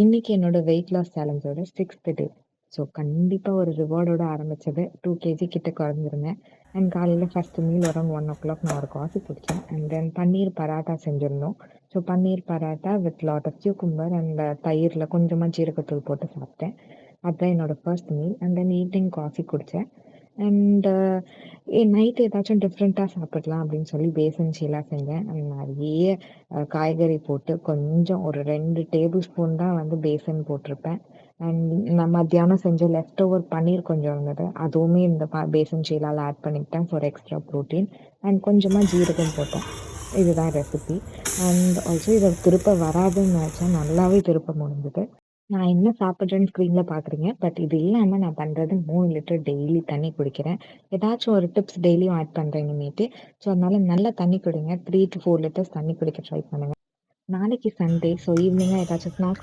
இன்னைக்கு என்னோட weight loss சேலஞ்சோட 6த் டே. ஸோ கண்டிப்பா ஒரு ரிவார்டோட ஆரம்பிச்சது. 2 கேஜி கிட்ட குறைஞ்சிருந்தேன். அண்ட் காலையில ஃபர்ஸ்ட் மீல் அரவுண்ட் 1:00 நான் ஒரு காஃபி குடிச்சேன். அண்ட் தென் பன்னீர் பராட்டா செஞ்சிருந்தோம். So paneer paratha with lot of cucumber and தயிர்ல கொஞ்சமா ஜீரகத்தூள் போட்டு சாப்பிட்டேன். அதான் என்னோட first meal. And then evening coffee குடிச்சேன். அண்ட் நைட் ஏதாச்சும் டிஃப்ரெண்ட்டா சாப்பிடலாம் அப்படின்னு சொல்லி பேசன் சீலா செஞ்சேன். அண்ட் நெறைய காய்கறி போட்டு கொஞ்சம் ஒரு 2 டேபிள் ஸ்பூன் தான் வந்து பேசன் போட்டிருப்பேன். அண்ட் நான் மத்தியானம் செஞ்ச லெஃப்ட் ஓவர் பன்னீர் கொஞ்சம் இருந்தது. அதுவுமே இந்த பேசன் சீலால ஆட் பண்ணிக்கிட்டேன் ஃபார் எக்ஸ்ட்ரா ப்ரோட்டீன். அண்ட் கொஞ்சமா ஜீரகம் போட்டேன். இதுதான் ரெசிபி. அண்ட் ஆல்சோ இத திருப்ப வராதுன்னு நெனச்சேன். நல்லாவே திருப்ப முடிஞ்சது. நான் என்ன சாப்பிடுறேன்னு ஸ்க்ரீன்ல பார்க்குறீங்க. பட் இது இல்லாம நான் பண்றது 3 லிட்டர் டெய்லி தண்ணி குடிக்கிறேன். ஏதாச்சும் ஒரு டிப்ஸ் டெய்லியும் ஆட் பண்றேன் இனிமேட்டு. ஸோ அதனால நல்லா தண்ணி குடிங்க. 3 டூ 4 லிட்டர்ஸ் தண்ணி குடிக்க ட்ரை பண்ணுங்க. நாளைக்கு சண்டே. ஸோ ஈவினிங்கா ஏதாச்சும் ஸ்நாக்ஸ்